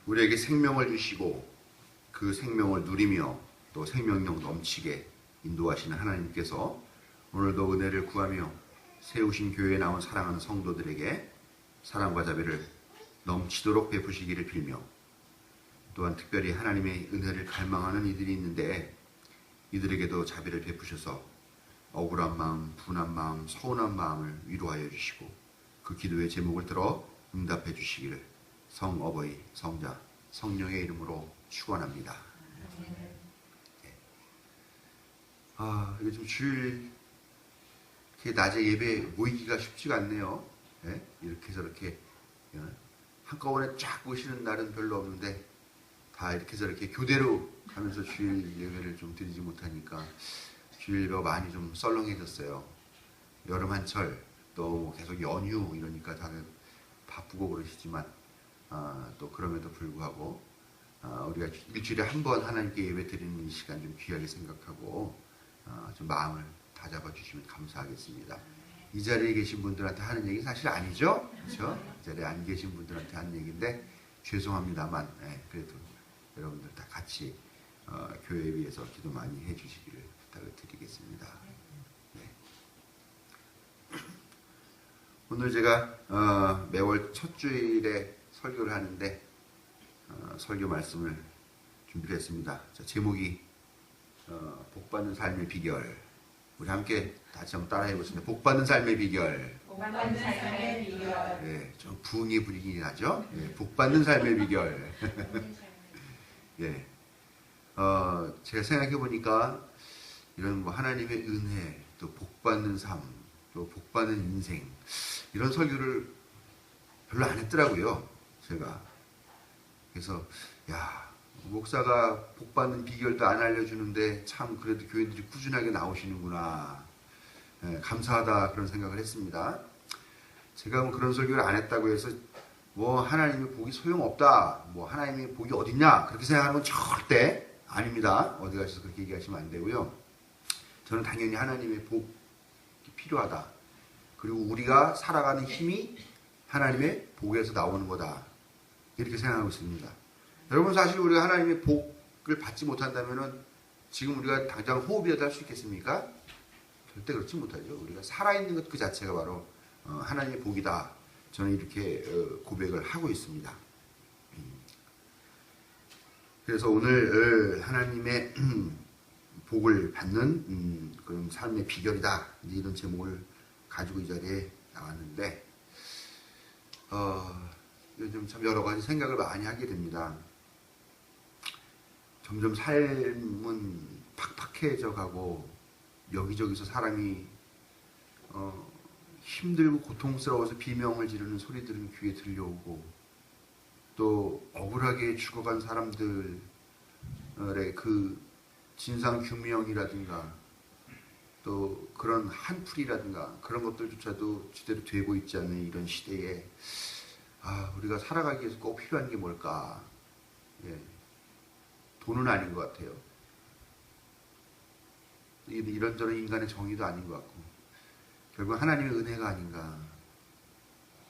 우리에게 생명을 주시고 그 생명을 누리며 또 생명력 넘치게 인도하시는 하나님께서 오늘도 은혜를 구하며 세우신 교회에 나온 사랑하는 성도들에게 사랑과 자비를 넘치도록 베푸시기를 빌며, 또한 특별히 하나님의 은혜를 갈망하는 이들이 있는데 이들에게도 자비를 베푸셔서 억울한 마음, 분한 마음, 서운한 마음을 위로하여 주시고 그 기도의 제목을 들어 응답해 주시기를 성어버이, 성자, 성령의 이름으로 축원합니다. 이게 좀 주일 이렇게 낮에 예배 모이기가 쉽지가 않네요. 이렇게 저렇게 한꺼번에 쫙 오시는 날은 별로 없는데 다 이렇게 저렇게 교대로 가면서 주일 예배를 좀 드리지 못하니까 주일 예배가 많이 좀 썰렁해졌어요. 여름 한철 또 계속 연휴 이러니까 다들 바쁘고 그러시지만 또 그럼에도 불구하고 우리가 일주일에 한 번 하나님께 예배 드리는 이 시간 좀 귀하게 생각하고 좀 마음을 다잡아 주시면 감사하겠습니다. 이 자리에 계신 분들한테 하는 얘기 사실 아니죠? 그렇죠? 이 자리에 안 계신 분들한테 하는 얘기인데 죄송합니다만 그래도 여러분들 다 같이 교회에 위해서 기도 많이 해주시기를 부탁을 드리겠습니다. 오늘 제가 매월 첫 주일에 설교를 하는데 설교 말씀을 준비를 했습니다. 자, 제목이 복받는 삶의 비결. 우리 함께 다시 한번 따라해 보겠습니다. 복받는 삶의 비결. 복받는 삶의 비결. 네, 좀 부흥의 분위기 나죠? 복받는 삶의 비결. 예, 제가 생각해 보니까 이런 뭐 하나님의 은혜, 또 복받는 삶, 또 복받는 인생, 이런 설교를 별로 안 했더라고요, 제가. 그래서 목사가 복받는 비결도 안 알려주는데 참 그래도 교인들이 꾸준하게 나오시는구나, 감사하다 그런 생각을 했습니다. 제가 뭐 그런 설교를 안 했다고 해서 뭐 하나님의 복이 소용없다, 뭐 하나님의 복이 어딨냐 그렇게 생각하는 건 절대 아닙니다. 어디 가셔서 그렇게 얘기하시면 안 되고요. 저는 당연히 하나님의 복이 필요하다, 그리고 우리가 살아가는 힘이 하나님의 복에서 나오는 거다, 이렇게 생각하고 있습니다. 여러분, 사실 우리가 하나님의 복을 받지 못한다면 지금 우리가 당장 호흡이라도 할 수 있겠습니까? 절대 그렇지 못하죠. 우리가 살아있는 것 그 자체가 바로 하나님의 복이다, 저는 이렇게 고백을 하고 있습니다. 그래서 오늘 하나님의 복을 받는 그런 삶의 비결이다, 이런 제목을 가지고 이 자리에 나왔는데 요즘 참 여러 가지 생각을 많이 하게 됩니다. 점점 삶은 팍팍해져 가고 여기저기서 사람이 힘들고 고통스러워서 비명을 지르는 소리들은 귀에 들려오고, 또 억울하게 죽어간 사람들의 그 진상규명이라든가 또 그런 한풀이라든가 그런 것들조차도 제대로 되고 있지 않는 이런 시대에 우리가 살아가기 위해서 꼭 필요한 게 뭘까? 돈은 아닌 것 같아요. 이런저런 인간의 정의도 아닌 것 같고, 결국 하나님의 은혜가 아닌가.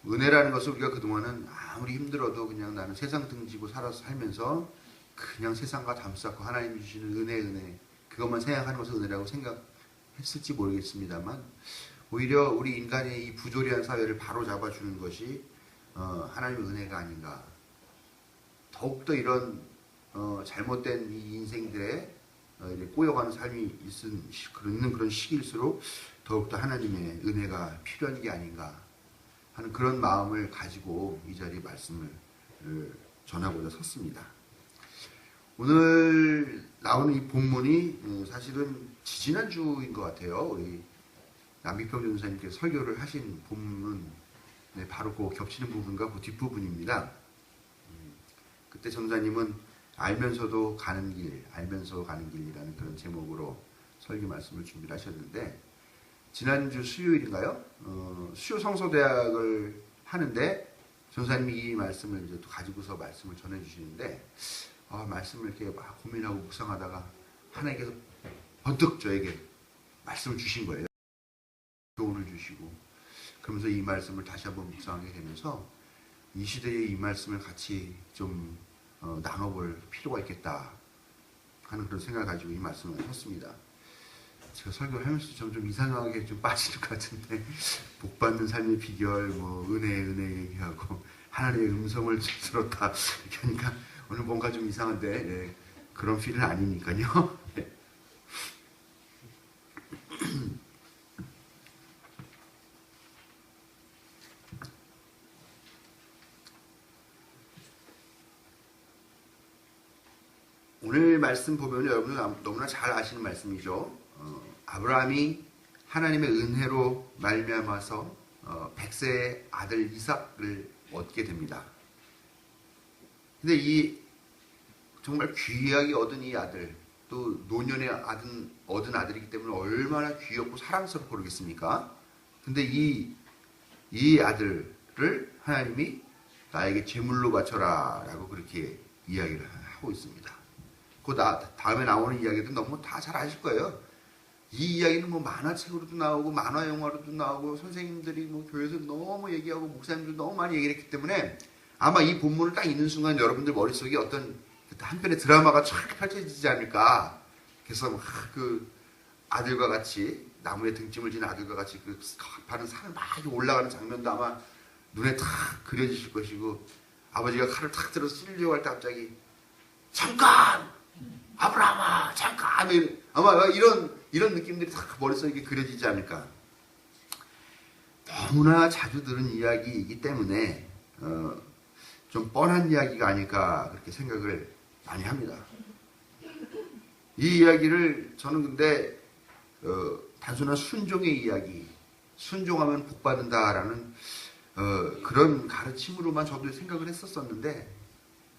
은혜라는 것을 우리가 그동안은 아무리 힘들어도 그냥 나는 세상 등지고 살면서 그냥 세상과 담쌓고 하나님이 주시는 은혜 그것만 생각하는 것을 은혜라고 생각했을지 모르겠습니다만, 오히려 우리 인간의 이 부조리한 사회를 바로잡아주는 것이 하나님의 은혜가 아닌가. 더욱더 이런 잘못된 이 인생들의 꼬여가는 삶이 있는 그런 시기일수록 더욱더 하나님의 은혜가 필요한 게 아닌가 하는 그런 마음을 가지고 이 자리에 말씀을 전하고자 섰습니다. 오늘 나오는 이 본문이 사실은 지지난주인 것 같아요. 우리 남기평 전사님께서 설교를 하신 본문, 바로 그 겹치는 부분과 그 뒷부분입니다. 그때 전사님은 알면서 가는 길이라는 그런 제목으로 설교 말씀을 준비를 하셨는데, 지난주 수요일인가요? 수요 성서대학을 하는데 전사님이 이 말씀을 이제 또 가지고서 말씀을 전해주시는데, 말씀을 이렇게 막 고민하고 묵상하다가 하나님께서 번뜩 저에게 말씀을 주신 거예요. 교훈을 주시고, 그러면서 이 말씀을 다시 한번 묵상하게 되면서 이 시대에 이 말씀을 같이 좀 나눠볼 필요가 있겠다 하는 그런 생각을 가지고 이 말씀을 했습니다. 제가 설교를 하면서 좀 이상하게 좀 빠지는 것 같은데 복받는 삶의 비결, 은혜 얘기하고 하나님의 음성을 들었다 이렇게 하니까 오늘 뭔가 좀 이상한데 그런 필은 아니니까요. 오늘 말씀 보면 여러분들 너무나 잘 아시는 말씀이죠. 아브라함이 하나님의 은혜로 말미암아서 100세의 아들 이삭을 얻게 됩니다. 근데 이 정말 귀하게 얻은 이 아들, 또 노년에 얻은 아들이기 때문에 얼마나 귀엽고 사랑스럽고 그러겠습니까? 근데 이 아들을 하나님이 나에게 제물로 바쳐라 라고 그렇게 이야기를 하고 있습니다. 그 다음에 나오는 이야기도 너무 다 잘 아실 거예요. 이 이야기는 만화책으로도 나오고 만화 영화로도 나오고 선생님들이 교회에서 너무 얘기하고 목사님들 너무 많이 얘기를 했기 때문에 아마 이 본문을 딱 읽는 순간 여러분들 머릿속에 어떤 한편의 드라마가 쫙 펼쳐지지 않을까. 그래서 그 아들과 같이 나무에 등짐을 진 아들과 같이 그 가파른 산을 막 올라가는 장면도 아마 눈에 탁 그려지실 것이고 아버지가 칼을 탁 들어서 찔려고 할 때 갑자기 잠깐! 아브라함아 잠깐! 아마 이런 느낌들이 다 머릿속에 그려지지 않을까. 너무나 자주 들은 이야기이기 때문에 좀 뻔한 이야기가 아닐까 그렇게 생각을 많이 합니다. 이 이야기를 저는 근데 단순한 순종의 이야기, 순종하면 복받는다라는 그런 가르침으로만 저도 생각을 했었었는데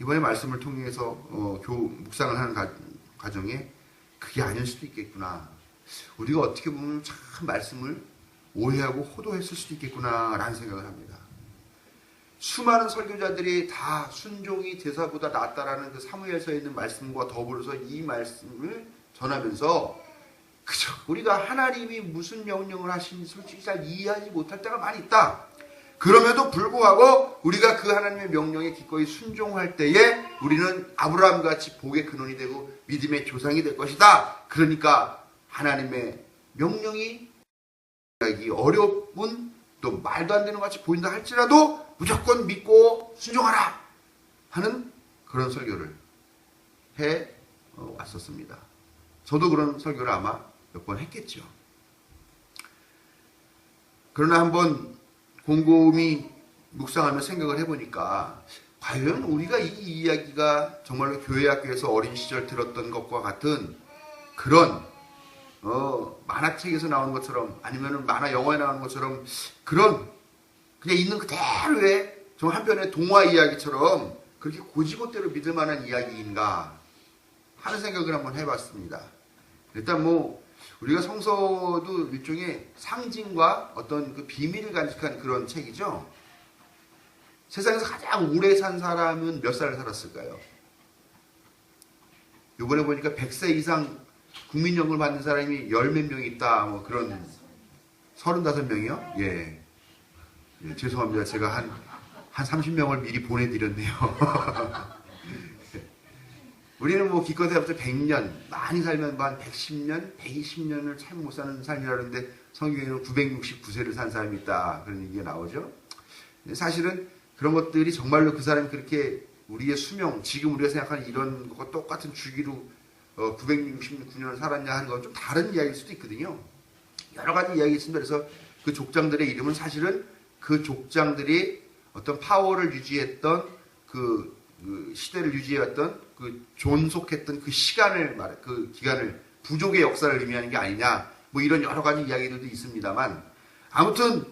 이번에 말씀을 통해서 묵상을 하는 과정에 그게 아닐 수도 있겠구나. 우리가 어떻게 보면 참 말씀을 오해하고 호도했을 수도 있겠구나라는 생각을 합니다. 수많은 설교자들이 다 순종이 제사보다 낫다라는 그 사무엘서에 있는 말씀과 더불어서 이 말씀을 전하면서 그저 우리가 하나님이 무슨 명령을 하시는지 솔직히 잘 이해하지 못할 때가 많이 있다. 그럼에도 불구하고 우리가 그 하나님의 명령에 기꺼이 순종할 때에 우리는 아브라함같이 복의 근원이 되고 믿음의 조상이 될 것이다. 그러니까 하나님의 명령이 어려운 또 말도 안 되는 것 같이 보인다 할지라도 무조건 믿고 순종하라 하는 그런 설교를 해 왔었습니다. 저도 그런 설교를 아마 몇 번 했겠죠. 그러나 한번 곰곰이 묵상하며 생각을 해보니까 과연 우리가 이 이야기가 정말로 교회 학교에서 어린 시절 들었던 것과 같은 그런 만화책에서 나오는 것처럼 아니면 만화 영화에 나오는 것처럼 그런 그냥 있는 그대로의 좀 한편의 동화 이야기처럼 그렇게 고지고대로 믿을 만한 이야기인가 하는 생각을 한번 해봤습니다. 일단 우리가 성서도 일종의 상징과 어떤 그 비밀을 간직한 그런 책이죠. 세상에서 가장 오래 산 사람은 몇 살을 살았을까요? 이번에 보니까 100세 이상 국민연금을 받는 사람이 열 몇 명이 있다. 그런 35명이요? 예. 죄송합니다. 제가 한 30명을 미리 보내드렸네요. 우리는 기껏해봤자 100년, 많이 살면 한 110년, 120년을 참 못 사는 삶이라는데 성경에는 969세를 산 사람이 있다. 그런 얘기가 나오죠. 사실은 그런 것들이 정말로 그 사람이 그렇게 우리의 수명, 지금 우리가 생각하는 이런 것과 똑같은 주기로 969년을 살았냐 하는 건 좀 다른 이야기일 수도 있거든요. 여러 가지 이야기가 있습니다. 그래서 그 족장들의 이름은 사실은 그 족장들이 어떤 파워를 유지했던 그 시대를 유지해왔던 그 존속했던 그 시간을 그 기간을 부족의 역사를 의미하는 게 아니냐 이런 여러 가지 이야기들도 있습니다만 아무튼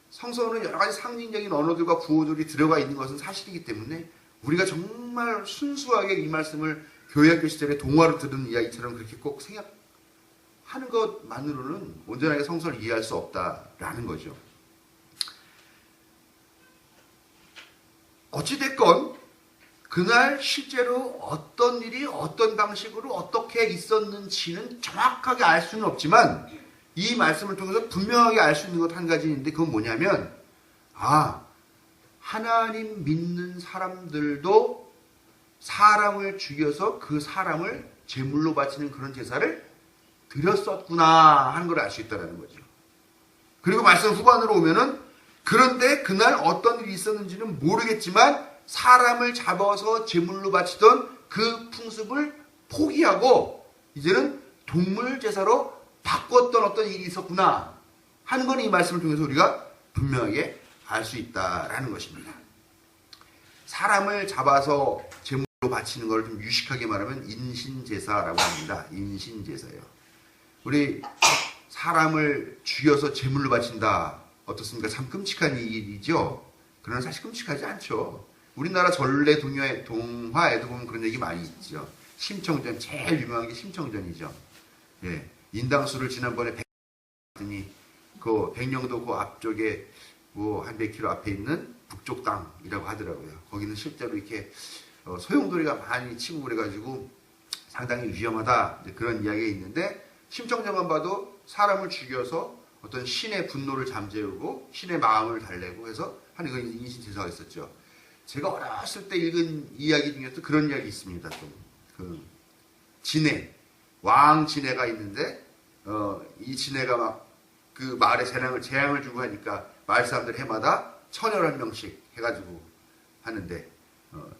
성서는 여러 가지 상징적인 언어들과 구호들이 들어가 있는 것은 사실이기 때문에 우리가 정말 순수하게 이 말씀을 교회학교 시절에 동화로 들은 이야기처럼 그렇게 꼭 생각하는 것만으로는 온전하게 성서를 이해할 수 없다라는 거죠. 어찌됐건 그날 실제로 어떤 일이 어떤 방식으로 어떻게 있었는지는 정확하게 알 수는 없지만 이 말씀을 통해서 분명하게 알 수 있는 것 한 가지 있는데 그건 뭐냐면 하나님 믿는 사람들도 사람을 죽여서 그 사람을 제물로 바치는 그런 제사를 드렸었구나 하는 걸 알 수 있다는 거죠. 그리고 말씀 후반으로 오면은 그런데 그날 어떤 일이 있었는지는 모르겠지만 사람을 잡아서 제물로 바치던 그 풍습을 포기하고 이제는 동물 제사로 바꿨던 어떤 일이 있었구나 하는 건 이 말씀을 통해서 우리가 분명하게 알 수 있다라는 것입니다. 사람을 잡아서 제물로 바치는 걸 좀 유식하게 말하면 인신제사라고 합니다. 인신제사예요. 우리 사람을 죽여서 제물로 바친다. 어떻습니까? 참 끔찍한 일이죠. 그러나 사실 끔찍하지 않죠. 우리나라 전래 동화에도 보면 그런 얘기 많이 있죠. 심청전, 제일 유명한 게 심청전이죠. 예. 인당수를 지난번에 백령이 그 백령도 그 앞쪽에 뭐 한 100km 앞에 있는 북쪽 땅이라고 하더라고요. 거기는 실제로 이렇게 소용돌이가 많이 치고 그래가지고 상당히 위험하다 그런 이야기가 있는데 심청전만 봐도 사람을 죽여서 어떤 신의 분노를 잠재우고 신의 마음을 달래고 해서 하는 그 인신제사가 있었죠. 제가 어렸을 때 읽은 이야기 중에서 그런 이야기 있습니다. 그 진해, 왕 진해가 있는데 이 진해가 막 그 마을에 재앙을 주고 하니까 마을 사람들 해마다 처녀를 한 명씩 해가지고 하는데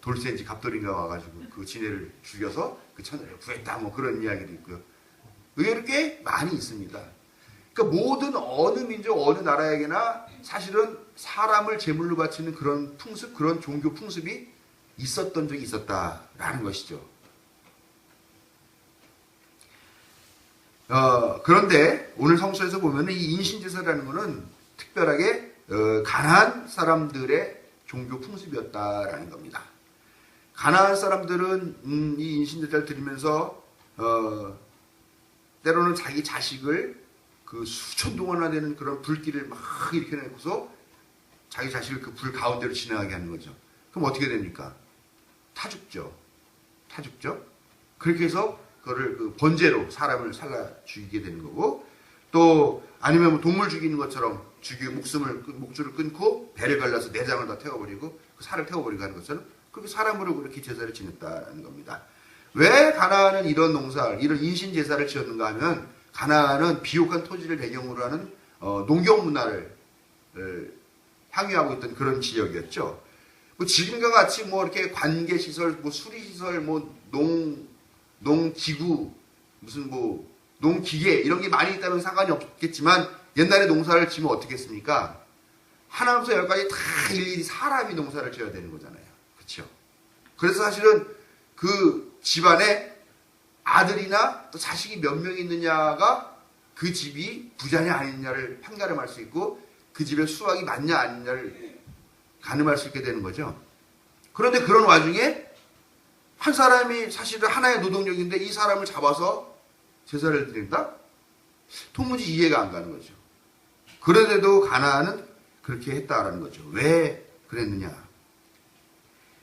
돌쇠인지 갑돌인가 와가지고 그 진해를 죽여서 그 처녀를 구했다 뭐 그런 이야기도 있고요. 의외로 꽤 많이 있습니다. 그러니까 모든 어느 민족 어느 나라에게나 사실은 사람을 제물로 바치는 그런 풍습, 그런 종교 풍습이 있었던 적이 있었다라는 것이죠. 그런데 오늘 성서에서 보면 이 인신제사라는 것은 특별하게 가나안 사람들의 종교 풍습이었다라는 겁니다. 가나안 사람들은 이 인신제사를 드리면서 때로는 자기 자식을 그 수천 동안이나 되는 그런 불길을 막 이렇게 내고서 자기 자식을 그 불 가운데로 지나가게 하는 거죠. 그럼 어떻게 됩니까? 타 죽죠. 그렇게 해서 그거를 그 번제로 사람을 살라 죽이게 되는 거고 또 아니면 뭐 동물 죽이는 것처럼 목줄을 끊고 배를 갈라서 내장을 다 태워버리고 그 살을 태워버리고 하는 것처럼 그렇게 사람으로 그렇게 제사를 지냈다는 겁니다. 왜 가나안은 이런 이런 인신 제사를 지었는가 하면 가나안은 비옥한 토지를 배경으로 하는 농경 문화를 향유하고 있던 그런 지역이었죠. 뭐 지금과 같이 뭐 이렇게 관계 시설, 뭐 수리 시설, 뭐 농기구, 무슨 뭐 농기계 이런 게 많이 있다면 상관이 없겠지만 옛날에 농사를 지면 어떻게 했습니까? 하나부터 열까지 다 일일이 사람이 농사를 지어야 되는 거잖아요. 그렇죠? 그래서 사실은 그 집안에 아들이나 또 자식이 몇 명 있느냐가 그 집이 부자냐 아니냐를 판가름할 수 있고 그 집의 수확이 많냐 아니냐를 가늠할 수 있게 되는 거죠. 그런데 그런 와중에 한 사람이 사실은 하나의 노동력인데 이 사람을 잡아서 제사를 드린다? 도무지 이해가 안 가는 거죠. 그런데도 가나안은 그렇게 했다라는 거죠. 왜 그랬느냐?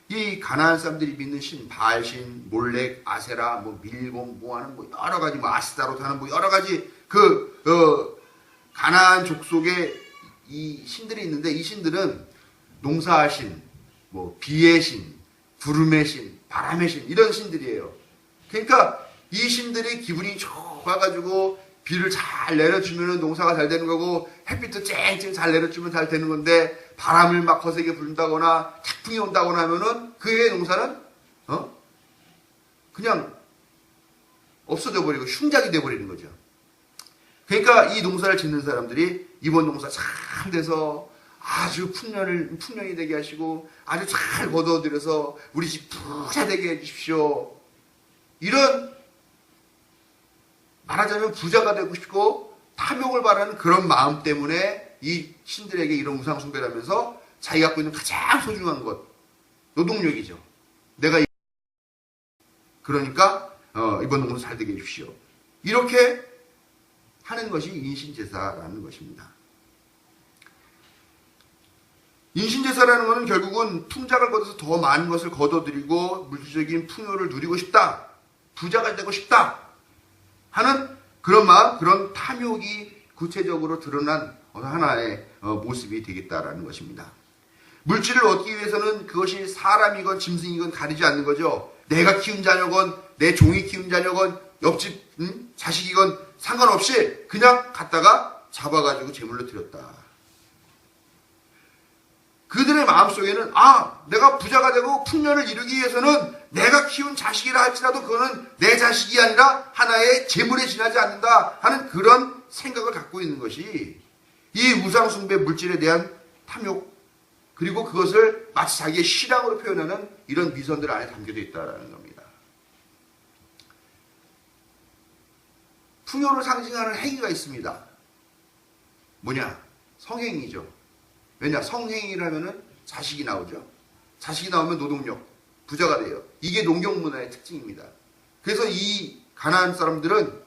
이 가나안 사람들이 믿는 신, 바알신, 몰렉, 아세라, 뭐 밀곰, 뭐 하는 뭐 여러 가지, 뭐 아스타로트 하는 뭐 여러 가지 가나안 족속에 이 신들이 있는데 이 신들은 농사의 신, 뭐 비의 신, 구름의 신, 바람의 신 이런 신들이에요. 그러니까 이 신들이 기분이 좋아가지고 비를 잘 내려주면 농사가 잘 되는 거고 햇빛도 쨍쨍 잘 내려주면 잘 되는 건데 바람을 막 거세게 불다거나 태풍이 온다거나 하면은 그 해의 농사는 그냥 없어져 버리고 흉작이 돼 버리는 거죠. 그러니까 이 농사를 짓는 사람들이 이번 농사 잘 돼서 아주 풍년이 되게 하시고 아주 잘 거둬들여서 우리 집 부자 되게 해주십시오. 이런 말하자면 부자가 되고 싶고 탐욕을 바라는 그런 마음 때문에 이 신들에게 이런 우상 숭배를 하면서 자기가 갖고 있는 가장 소중한 것 노동력이죠. 그러니까 이번 농사 잘 되게 해주십시오. 이렇게 하는 것이 인신제사라는 것입니다. 인신제사라는 것은 결국은 풍작을 거둬서 더 많은 것을 거둬들이고 물질적인 풍요를 누리고 싶다. 부자가 되고 싶다. 하는 그런 마음, 그런 탐욕이 구체적으로 드러난 어느 하나의 모습이 되겠다라는 것입니다. 물질을 얻기 위해서는 그것이 사람이건 짐승이건 가리지 않는 거죠. 내가 키운 자녀건 내 종이 키운 자녀건 옆집 자식이건 상관없이 그냥 갖다가 잡아가지고 제물로 드렸다. 그들의 마음속에는 내가 부자가 되고 풍년을 이루기 위해서는 내가 키운 자식이라 할지라도 그거는 내 자식이 아니라 하나의 제물에 지나지 않는다 하는 그런 생각을 갖고 있는 것이 이 우상숭배 물질에 대한 탐욕, 그리고 그것을 마치 자기의 신앙으로 표현하는 이런 미선들 안에 담겨져 있다는 겁니다. 풍요를 상징하는 행위가 있습니다. 뭐냐? 성행위죠. 왜냐? 성행위라면은 자식이 나오죠. 자식이 나오면 노동력, 부자가 돼요. 이게 농경 문화의 특징입니다. 그래서 이 가나안 사람들은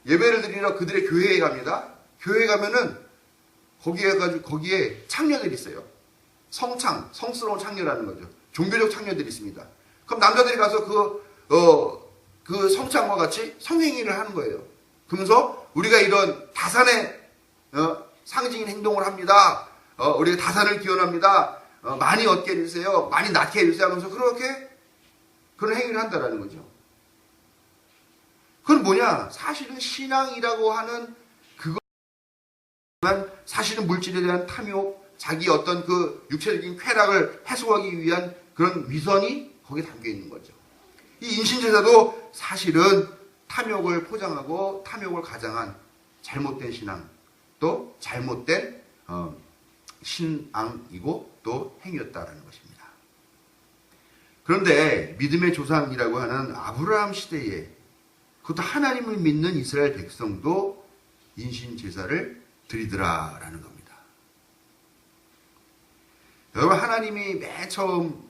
예배를 드리러 그들의 교회에 갑니다. 교회에 가면은 거기에 창녀들이 있어요. 성스러운 창녀라는 거죠. 종교적 창녀들이 있습니다. 그럼 남자들이 가서 그 성창과 같이 성행위를 하는 거예요. 그러면서 우리가 이런 다산의 상징인 행동을 합니다. 우리가 다산을 기원합니다. 많이 얻게 해주세요. 많이 낳게 해주세요. 하면서 그렇게 그런 행위를 한다라는 거죠. 그건 뭐냐? 사실은 신앙이라고 하는 그것만 사실은 물질에 대한 탐욕, 자기 어떤 그 육체적인 쾌락을 해소하기 위한 그런 위선이 거기에 담겨 있는 거죠. 이 인신제사도 사실은 탐욕을 포장하고 탐욕을 가장한 잘못된 신앙, 또 잘못된 신앙이고 또 행위였다라는 것입니다. 그런데 믿음의 조상이라고 하는 아브라함 시대에 그것도 하나님을 믿는 이스라엘 백성도 인신제사를 드리더라라는 겁니다. 여러분, 하나님이 맨 처음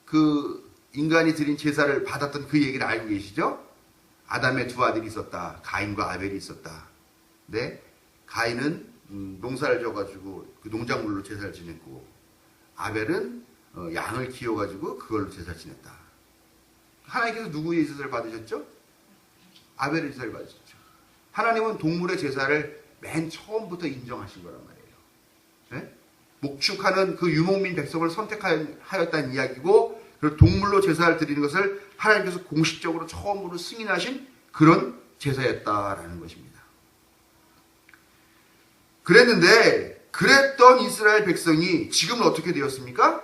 그 인간이 드린 제사를 받았던 그 얘기를 알고 계시죠? 아담의 두 아들이 있었다. 가인과 아벨이 있었다. 네? 가인은 농사를 져가지고 그 농작물로 제사를 지냈고, 아벨은 양을 키워가지고 그걸로 제사를 지냈다. 하나님께서 누구의 제사를 받으셨죠? 아벨의 제사를 받으셨죠. 하나님은 동물의 제사를 맨 처음부터 인정하신 거란 말이에요. 네? 목축하는 그 유목민 백성을 선택하였다는 이야기고, 그리고 동물로 제사를 드리는 것을 하나님께서 공식적으로 처음으로 승인하신 그런 제사였다라는 것입니다. 그랬던 이스라엘 백성이 지금은 어떻게 되었습니까?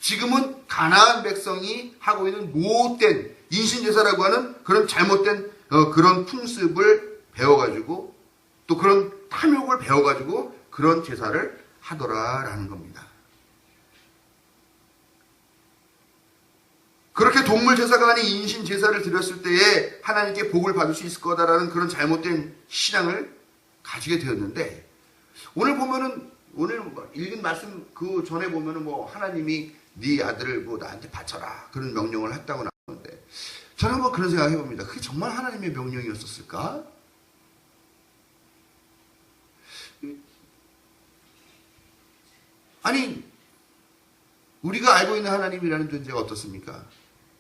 지금은 가나안 백성이 하고 있는 못된 인신제사라고 하는 그런 잘못된 그런 풍습을 배워가지고, 또 그런 탐욕을 배워가지고 그런 제사를 하더라라는 겁니다. 그렇게 동물 제사가 아닌 인신 제사를 드렸을 때에 하나님께 복을 받을 수 있을 거다라는 그런 잘못된 신앙을 가지게 되었는데, 오늘 보면은, 오늘 읽은 말씀 그 전에 보면은 뭐 하나님이 네 아들을 뭐 나한테 바쳐라 그런 명령을 했다고 나오는데, 저는 한번 그런 생각 해봅니다. 그게 정말 하나님의 명령이었었을까? 아니, 우리가 알고 있는 하나님이라는 존재가 어떻습니까?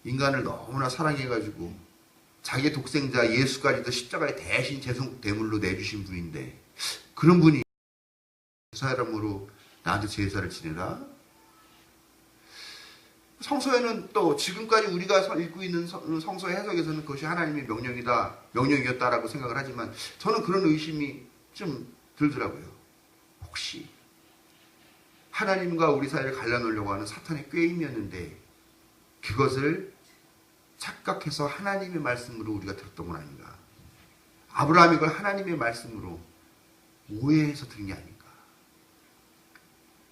인간을 너무나 사랑해가지고 자기의 독생자 예수까지도 십자가에 대신 제물로 내주신 분인데, 그런 분이 사람으로 나한테 제사를 지내라? 성서에는 또 지금까지 우리가 읽고 있는 성서의 해석에서는 그것이 하나님의 명령이었다라고 생각을 하지만, 저는 그런 의심이 좀 들더라고요. 혹시 하나님과 우리 사이를 갈라놓으려고 하는 사탄의 꾀임이었는데, 그것을 착각해서 하나님의 말씀으로 우리가 들었던 건 아닌가? 아브라함이 그걸 하나님의 말씀으로 오해해서 들은 게 아닌가?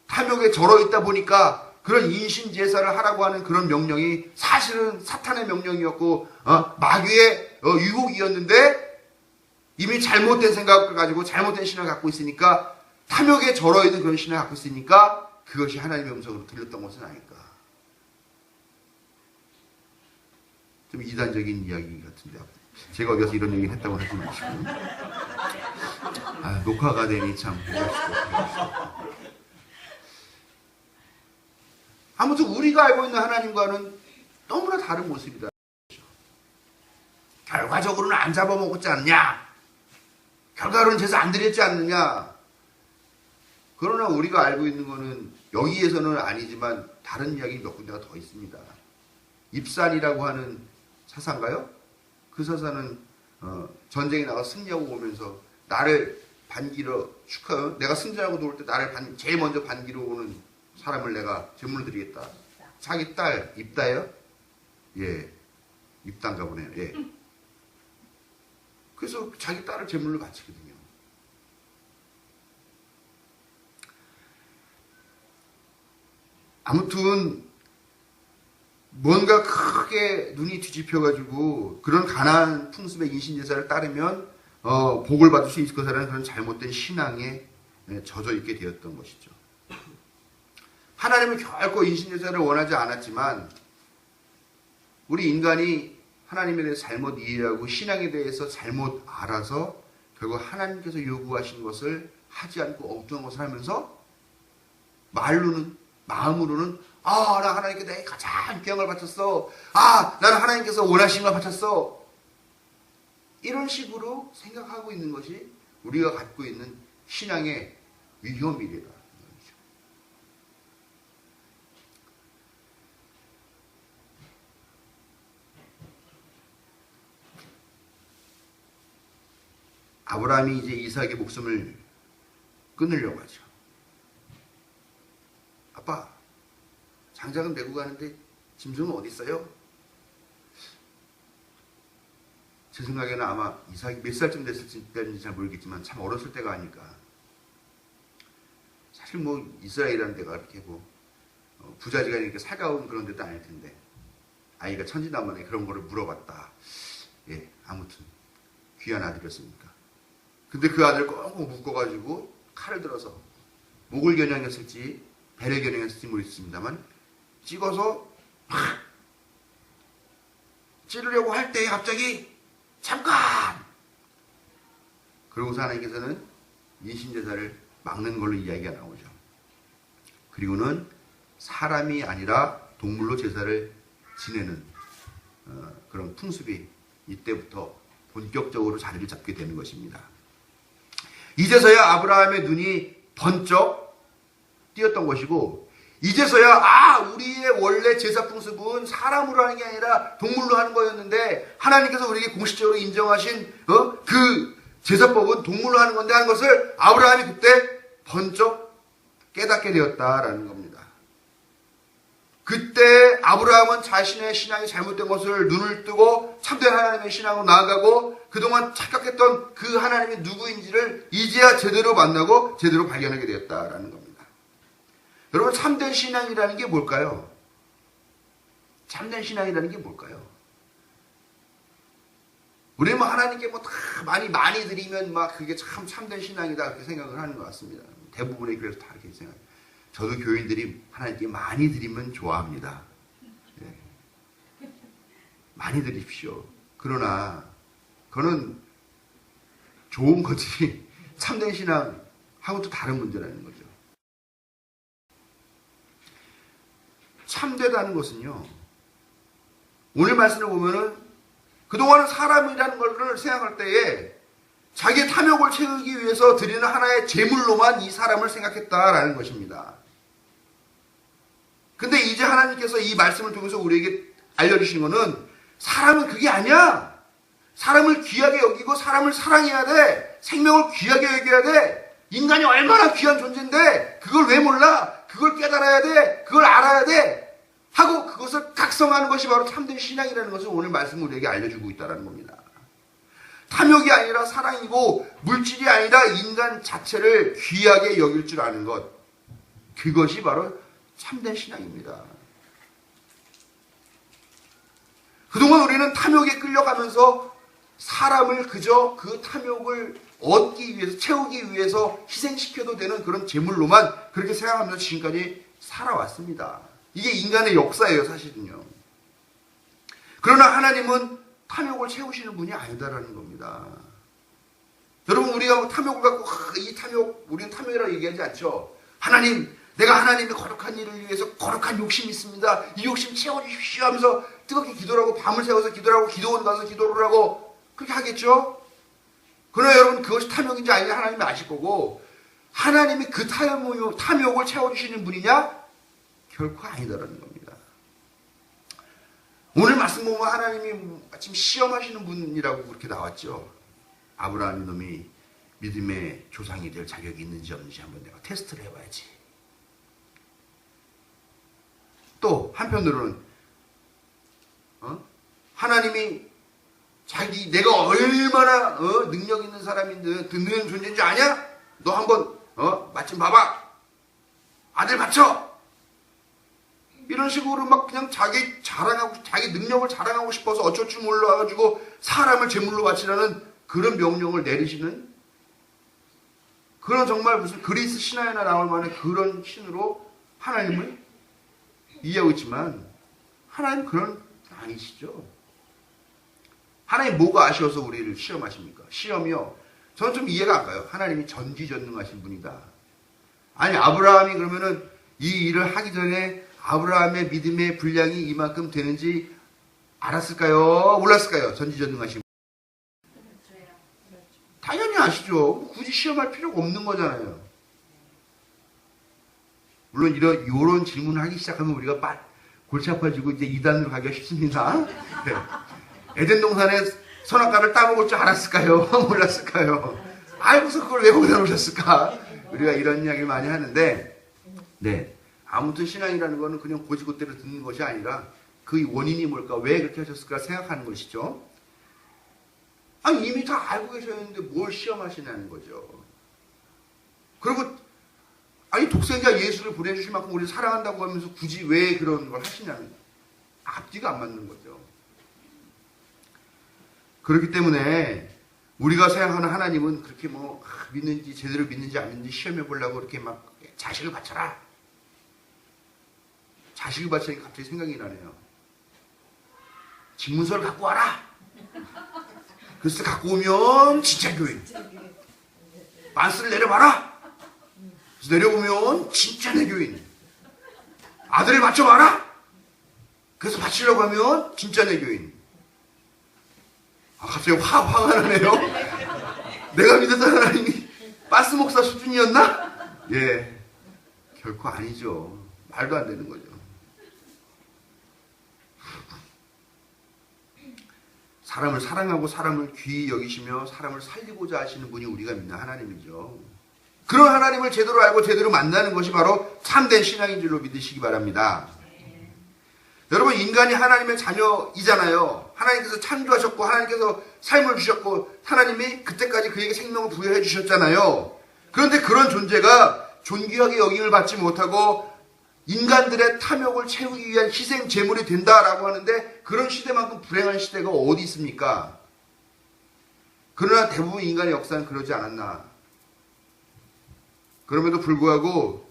탐욕에 절어있다 보니까 그런 인신제사를 하라고 하는 그런 명령이 사실은 사탄의 명령이었고 마귀의 유혹이었는데, 이미 잘못된 생각을 가지고 잘못된 신앙을 갖고 있으니까, 탐욕에 절어있는 그런 신앙을 갖고 있으니까 그것이 하나님의 음성으로 들렸던 것은 아닐까? 좀 이단적인 이야기 같은데, 제가 어디서 이런 얘기를 했다고 하지 마시고. 녹화가 되니 참. 아무튼 우리가 알고 있는 하나님과는 너무나 다른 모습이다. 결과적으로는 안 잡아먹었지 않느냐? 결과로는 제사 안 드렸지 않느냐? 그러나 우리가 알고 있는 거는 여기에서는 아니지만 다른 이야기 몇 군데가 더 있습니다. 입산이라고 하는 사사인가요? 그 사사는 전쟁에 나가 승리하고 오면서 나를 반기러 축하, 내가 승전하고 돌 때 나를 제일 먼저 반기러 오는 사람을 내가 제물로 드리겠다. 자기 딸 입다예요? 예, 입단가 보네요. 예. 그래서 자기 딸을 제물로 바치거든요. 아무튼 뭔가 크게 눈이 뒤집혀가지고 그런 가나안 풍습의 인신제사를 따르면 복을 받을 수 있을 것이라는 그런 잘못된 신앙에 젖어 있게 되었던 것이죠. 하나님은 결코 인신제사를 원하지 않았지만 우리 인간이 하나님에 대해서 잘못 이해하고 신앙에 대해서 잘못 알아서 결국 하나님께서 요구하신 것을 하지 않고 엉뚱한 것을 하면서 말로는 마음으로는 나 하나님께 내가 가장 귀한 걸 바쳤어. 나는 하나님께서 원하신 걸 바쳤어. 이런 식으로 생각하고 있는 것이 우리가 갖고 있는 신앙의 위험이래요. 아브라함이 이제 이삭의 목숨을 끊으려고 하죠. 아빠, 장작은 메고 가는데 짐승은 어디 있어요? 제 생각에는 아마 이삭이 몇 살쯤 됐을 때인지 잘 모르겠지만 참 어렸을 때가 아닐까. 사실 뭐 이스라엘이라는 데가 이렇게 뭐 부자지간이 이렇게 살가운 그런 데도 아닐 텐데 아이가 천진난만에 그런 거를 물어봤다. 예, 아무튼 귀한 아들이었으니까. 근데 그 아들 꽁꽁 묶어가지고 칼을 들어서 목을 겨냥했을지 배를 겨냥했을지 모르겠습니다만 찍어서 팍 찌르려고 할 때 갑자기 잠깐! 그러고서 하나님께서는 인신제사를 막는 걸로 이야기가 나오죠. 그리고는 사람이 아니라 동물로 제사를 지내는 그런 풍습이 이때부터 본격적으로 자리를 잡게 되는 것입니다. 이제서야 아브라함의 눈이 번쩍 띄었던 것이고 이제서야 우리의 원래 제사 풍습은 사람으로 하는 게 아니라 동물로 하는 거였는데 하나님께서 우리에게 공식적으로 인정하신 그 제사법은 동물로 하는 건데 하는 것을 아브라함이 그때 번쩍 깨닫게 되었다라는 겁니다. 그때 아브라함은 자신의 신앙이 잘못된 것을 눈을 뜨고 참된 하나님의 신앙으로 나아가고 그동안 착각했던 그 하나님이 누구인지를 이제야 제대로 만나고 제대로 발견하게 되었다라는 겁니다. 여러분, 참된 신앙이라는 게 뭘까요? 참된 신앙이라는 게 뭘까요? 우리는 뭐 하나님께 뭐 다 많이 드리면 막 그게 참 참된 신앙이다 그렇게 생각을 하는 것 같습니다. 대부분의 교회에서 다 이렇게 생각해요. 저도 교인들이 하나님께 많이 드리면 좋아합니다. 예. 많이 드립시오. 그러나 그거는 좋은 거지 참된 신앙하고 또 다른 문제라는 거죠. 참되다는 것은요, 오늘 말씀을 보면은 그동안은 사람이라는 것을 생각할 때에 자기의 탐욕을 채우기 위해서 드리는 하나의 제물로만 이 사람을 생각했다라는 것입니다. 근데 이제 하나님께서 이 말씀을 통해서 우리에게 알려주신 것은 사람은 그게 아니야. 사람을 귀하게 여기고 사람을 사랑해야 돼. 생명을 귀하게 여겨야 돼. 인간이 얼마나 귀한 존재인데 그걸 왜 몰라? 그걸 깨달아야 돼. 그걸 알아야 돼. 하고 그것을 각성하는 것이 바로 참된 신앙이라는 것을 오늘 말씀을 우리에게 알려주고 있다는 겁니다. 탐욕이 아니라 사랑이고 물질이 아니라 인간 자체를 귀하게 여길 줄 아는 것, 그것이 바로 참된 신앙입니다. 그동안 우리는 탐욕에 끌려가면서 사람을 그저 그 탐욕을 얻기 위해서, 채우기 위해서 희생시켜도 되는 그런 제물로만 그렇게 생각하면서 지금까지 살아왔습니다. 이게 인간의 역사예요, 사실은요. 그러나 하나님은 탐욕을 채우시는 분이 아니다라는 겁니다. 여러분, 우리가 탐욕을 갖고 이 탐욕, 우리는 탐욕이라고 얘기하지 않죠. 하나님, 내가 하나님의 거룩한 일을 위해서 거룩한 욕심이 있습니다. 이 욕심 채워주십시오 하면서 뜨겁게 기도를 하고 밤을 새워서 기도를 하고 기도원 가서 기도를 하고 그렇게 하겠죠. 그러나 여러분, 그것이 탐욕인지 아닌지 하나님이 아실 거고, 하나님이 그 탐욕을 채워주시는 분이냐? 결코 아니다라는 겁니다. 오늘 말씀 보면 하나님이 마침 시험하시는 분이라고 그렇게 나왔죠. 아브라함 놈이 믿음의 조상이 될 자격이 있는지 없는지 한번 내가 테스트를 해봐야지. 또 한편으로는 하나님이 내가 얼마나 능력 있는 사람인데 듣는 존재인지 아냐? 너 한번 마침 봐봐. 아들 바쳐. 이런 식으로 막 그냥 자기 능력을 자랑하고 싶어서 어쩔 줄 몰라가지고 사람을 제물로 바치라는 그런 명령을 내리시는 그런 정말 무슨 그리스 신화에나 나올 만한 그런 신으로 하나님을 이해하고 있지만 하나님 그런 분 아니시죠. 하나님 뭐가 아쉬워서 우리를 시험하십니까? 시험이요. 저는 좀 이해가 안 가요. 하나님이 전지전능하신 분이다. 아니 아브라함이 그러면은 이 일을 하기 전에 아브라함의 믿음의 분량이 이만큼 되는지 알았을까요? 몰랐을까요? 전지전능하신 분. 당연히 아시죠. 굳이 시험할 필요가 없는 거잖아요. 물론 이런 질문을 하기 시작하면 우리가 골치 아파지고 이제 2단으로 가기가 쉽습니다. 네. 에덴 동산에 선악과를 따먹을 줄 알았을까요? 몰랐을까요? 알고서 그걸 왜 거기다 놓으셨을까? 우리가 이런 이야기를 많이 하는데, 네. 아무튼 신앙이라는 거는 그냥 고지고대로 듣는 것이 아니라 그 원인이 뭘까? 왜 그렇게 하셨을까? 생각하는 것이죠. 아니, 이미 다 알고 계셨는데 뭘 시험하시냐는 거죠. 그리고, 아니, 독생자 예수를 보내주실 만큼 우리를 사랑한다고 하면서 굳이 왜 그런 걸 하시냐는, 앞뒤가 안 맞는 거죠. 그렇기 때문에 우리가 생각하는 하나님은 그렇게 믿는지 제대로 믿는지 안 믿는지 시험해 보려고 이렇게 막 자식을 바쳐라. 자식을 바치니까 갑자기 생각이 나네요. 집문서를 갖고 와라. 그래서 갖고 오면 진짜 교인. 만스를 내려봐라. 그래서 내려보면 진짜 내 교인. 아들을 바쳐봐라. 그래서 바치려고 하면 진짜 내 교인. 갑자기 화가 나네요. 내가 믿었던 하나님이 빠스 목사 수준이었나? 예, 결코 아니죠. 말도 안 되는 거죠. 사람을 사랑하고 사람을 귀히 여기시며 사람을 살리고자 하시는 분이 우리가 믿는 하나님이죠. 그런 하나님을 제대로 알고 제대로 만나는 것이 바로 참된 신앙인 줄로 믿으시기 바랍니다. 여러분, 인간이 하나님의 자녀이잖아요. 하나님께서 창조하셨고 하나님께서 삶을 주셨고 하나님이 그때까지 그에게 생명을 부여해 주셨잖아요. 그런데 그런 존재가 존귀하게 여김을 받지 못하고 인간들의 탐욕을 채우기 위한 희생 제물이 된다라고 하는데 그런 시대만큼 불행한 시대가 어디 있습니까? 그러나 대부분 인간의 역사는 그러지 않았나. 그럼에도 불구하고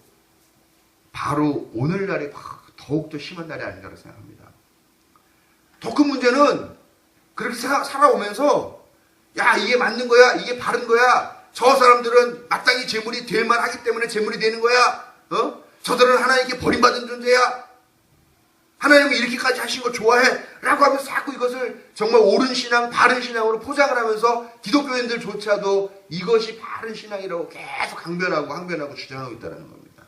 바로 오늘날이 더욱더 심한 날이 아닌가라고 생각합니다. 더 큰 문제는 그렇게 살아오면서 야, 이게 맞는 거야, 이게 바른 거야, 저 사람들은 마땅히 제물이 될 만하기 때문에 제물이 되는 거야, 저들은 하나님께 버림받은 존재야, 하나님은 이렇게까지 하신 거 좋아해 라고 하면서 자꾸 이것을 정말 옳은 신앙, 바른 신앙으로 포장을 하면서 기독교인들조차도 이것이 바른 신앙이라고 계속 항변하고 주장하고 있다는 겁니다.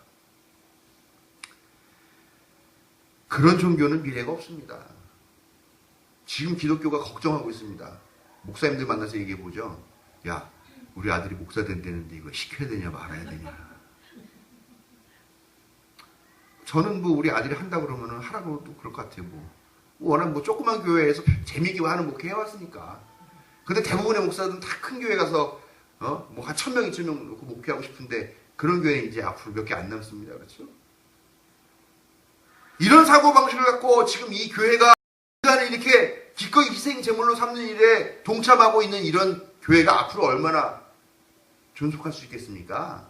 그런 종교는 미래가 없습니다. 지금 기독교가 걱정하고 있습니다. 목사님들 만나서 얘기해보죠. 야, 우리 아들이 목사 된다는데 이거 시켜야 되냐 말아야 되냐. 저는 우리 아들이 한다고 그러면 하라고 또 그럴 것 같아요. 워낙 조그만 교회에서 재미있게 하는 목회 해왔으니까. 근데 대부분의 목사들은 다 큰 교회 가서 한 1000명, 2000명 놓고 목회하고 싶은데 그런 교회는 이제 앞으로 몇 개 안 남습니다. 그렇죠? 이런 사고방식을 갖고 지금 이 교회가 인간을 이렇게 기꺼이 희생 제물로 삼는 일에 동참하고 있는 이런 교회가 앞으로 얼마나 존속할 수 있겠습니까?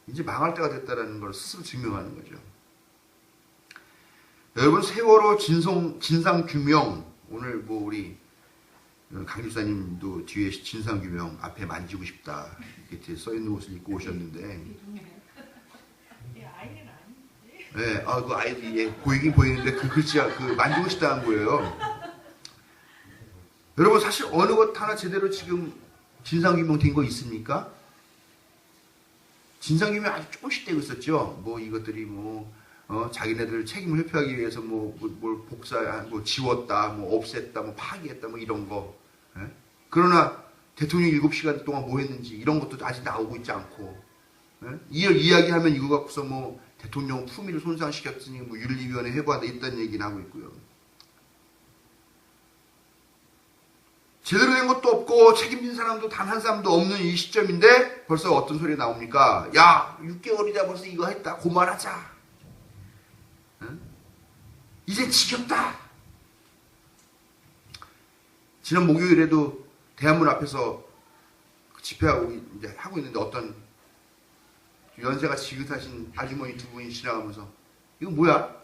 이제 망할 때가 됐다는 걸 스스로 증명하는 거죠. 여러분, 세월호 진상규명, 오늘 우리 강집사님도 뒤에 진상규명 앞에 만지고 싶다 이렇게 써있는 옷을 입고 오셨는데, 네, 그 아이디 보이긴 보이는데 그 글씨가 만지고 싶다는 거예요. 여러분, 사실 어느 것 하나 제대로 지금 진상규명 된 거 있습니까? 진상규명 아주 조금씩 되고 있었죠. 뭐 이것들이 자기네들 책임을 회피하기 위해서 뭘 지웠다, 없앴다, 파기했다, 이런 거. 예? 그러나 대통령 7시간 동안 뭐 했는지 이런 것도 아직 나오고 있지 않고. 예? 이야기하면 이거 갖고서 대통령 품위를 손상시켰으니 윤리위원회 해부한다 있다는 얘기는 하고 있고요. 제대로 된 것도 없고 책임진 사람도 단 한 사람도 없는 이 시점인데 벌써 어떤 소리 나옵니까? 야, 6개월이다 벌써 이거 했다. 그만하자. 응? 이제 지겹다. 지난 목요일에도 대한문 앞에서 집회하고 이제 하고 있는데 어떤 연세가 지긋하신 아주머니 두 분이 지나가면서 이거 뭐야?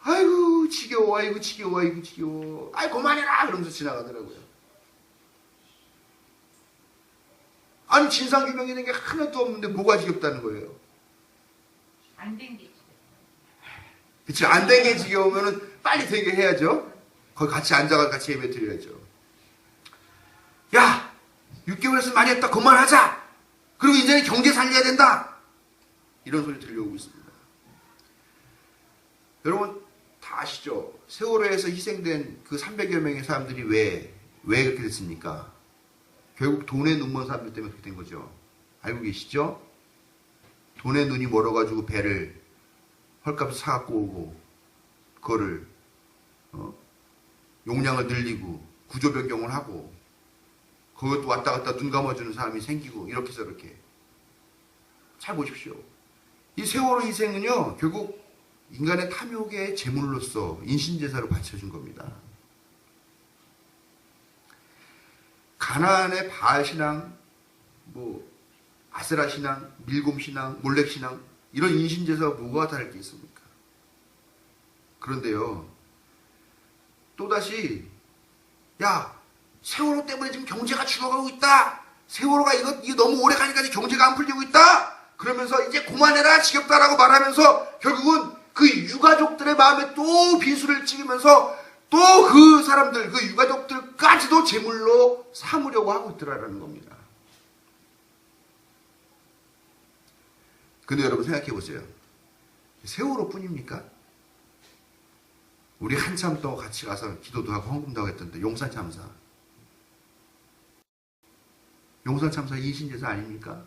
아이고 지겨워, 아이고 지겨워, 아이고 지겨워. 아이 그만해라 그러면서 지나가더라고요. 아니 진상규명이 된 게 하나도 없는데 뭐가 지겹다는 거예요? 안 된 게 지겨워. 그치, 안 된 게 지겨우면은 빨리 되게 해야죠. 거기 같이 앉아서 같이 예배 드려야죠. 야, 6개월에서 많이 했다. 그만하자. 그리고 이제는 경제 살려야 된다. 이런 소리 들려오고 있습니다. 여러분 다 아시죠? 세월호에서 희생된 그 300여 명의 사람들이 왜 그렇게 됐습니까? 결국 돈에 눈 먼 사람들 때문에 그렇게 된 거죠. 알고 계시죠? 돈에 눈이 멀어가지고 배를 헐값에 사갖고 오고 그거를 용량을 늘리고 구조 변경을 하고 그것도 왔다 갔다 눈 감아주는 사람이 생기고 이렇게 저렇게. 잘 보십시오. 이 세월호 희생은요 결국 인간의 탐욕의 제물로서 인신제사로 바쳐준 겁니다. 가나안의 바알신앙, 아세라신앙, 밀곰신앙, 몰렉신앙 이런 인신제사가 뭐가 다를 게 있습니까? 그런데요 또다시 야 세월호 때문에 지금 경제가 죽어가고 있다. 세월호가 이거 너무 오래 가니까 경제가 안 풀리고 있다. 그러면서 이제 그만해라 지겹다라고 말하면서 결국은 그 유가족들의 마음에 또 비수를 찍으면서 또 그 사람들, 그 유가족들까지도 제물로 삼으려고 하고 있더라라는 겁니다. 근데 여러분 생각해 보세요. 세월호 뿐입니까? 우리 한참 또 같이 가서 기도도 하고 헌금도 하고 했던데 용산 참사. 용산 참사 인신제사 아닙니까?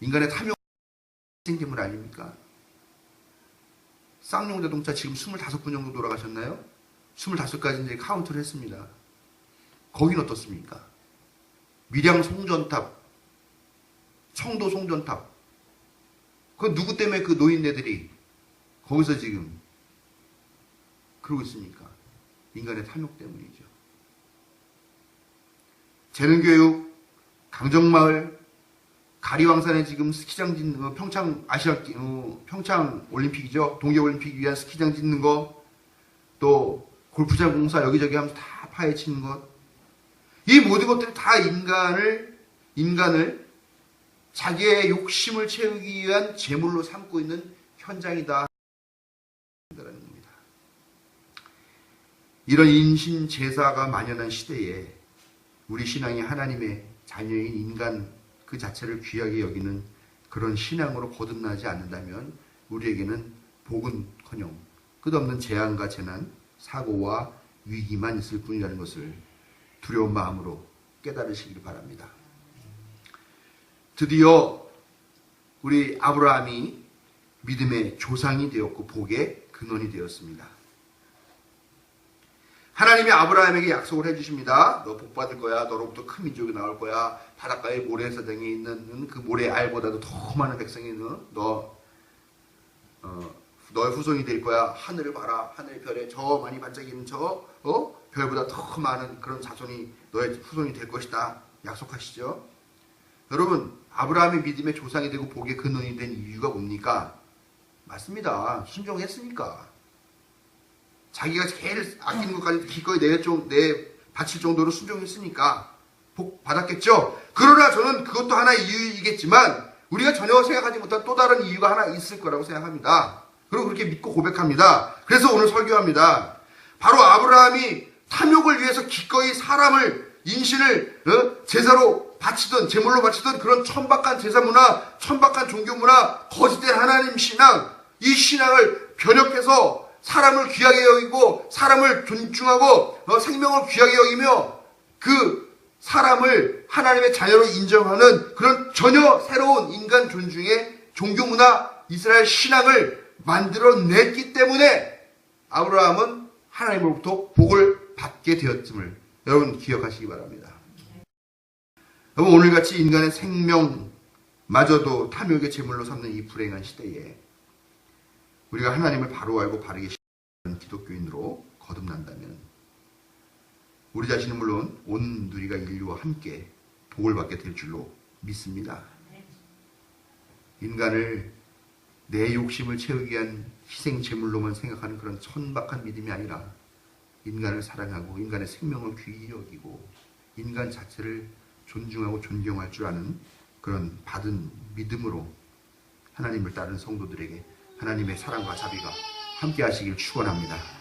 인간의 탐욕 생제물 아닙니까? 쌍용 자동차 지금 25분 정도 돌아가셨나요? 25가지 이제 카운트를 했습니다. 거긴 어떻습니까? 밀양 송전탑, 청도 송전탑. 그건 누구 때문에 그 노인네들이 거기서 지금 그러고 있습니까? 인간의 탐욕 때문이죠. 재능교육, 강정마을, 가리왕산에 지금 스키장 짓는 거, 평창 올림픽이죠. 동계올림픽 위한 스키장 짓는 거, 또 골프장 공사 여기저기 하면서 다 파헤치는 것. 이 모든 것들이 다 인간을 자기의 욕심을 채우기 위한 제물로 삼고 있는 현장이다. 이런 인신 제사가 만연한 시대에 우리 신앙이 하나님의 자녀인 인간 그 자체를 귀하게 여기는 그런 신앙으로 거듭나지 않는다면 우리에게는 복은커녕 끝없는 재앙과 재난, 사고와 위기만 있을 뿐이라는 것을 두려운 마음으로 깨달으시길 바랍니다. 드디어 우리 아브라함이 믿음의 조상이 되었고 복의 근원이 되었습니다. 하나님이 아브라함에게 약속을 해주십니다. 너 복 받을 거야. 너로부터 큰 민족이 나올 거야. 바닷가의 모래사장에 있는 그 모래 알보다도 더 많은 백성이 너의 후손이 될 거야. 하늘을 봐라. 하늘의 별에 저 많이 반짝이는 별보다 더 많은 그런 자손이 너의 후손이 될 것이다. 약속하시죠. 여러분 아브라함의 믿음의 조상이 되고 복의 근원이 된 이유가 뭡니까? 맞습니다. 순종했으니까. 자기가 제일 아끼는 것까지 기꺼이 바칠 정도로 순종했으니까 복 받았겠죠. 그러나 저는 그것도 하나의 이유이겠지만 우리가 전혀 생각하지 못한 또 다른 이유가 하나 있을 거라고 생각합니다. 그리고 그렇게 믿고 고백합니다. 그래서 오늘 설교합니다. 바로 아브라함이 탐욕을 위해서 기꺼이 사람을 인신을 제사로 바치던 제물로 바치던 그런 천박한 제사 문화, 천박한 종교 문화, 거짓된 하나님 신앙, 이 신앙을 변혁해서 사람을 귀하게 여기고 사람을 존중하고 생명을 귀하게 여기며 그 사람을 하나님의 자녀로 인정하는 그런 전혀 새로운 인간 존중의 종교 문화, 이스라엘 신앙을 만들어냈기 때문에 아브라함은 하나님으로부터 복을 받게 되었음을 여러분 기억하시기 바랍니다. 여러분, 오늘같이 인간의 생명마저도 탐욕의 제물로 삼는 이 불행한 시대에 우리가 하나님을 바로 알고 바르게 신뢰하는 기독교인으로 거듭난다면 우리 자신은 물론 온 누리가 인류와 함께 복을 받게 될 줄로 믿습니다. 인간을 내 욕심을 채우기 위한 희생 제물로만 생각하는 그런 천박한 믿음이 아니라 인간을 사랑하고 인간의 생명을 귀히 여기고 인간 자체를 존중하고 존경할 줄 아는 그런 받은 믿음으로 하나님을 따르는 성도들에게 하나님의 사랑과 자비가 함께 하시길 축원합니다.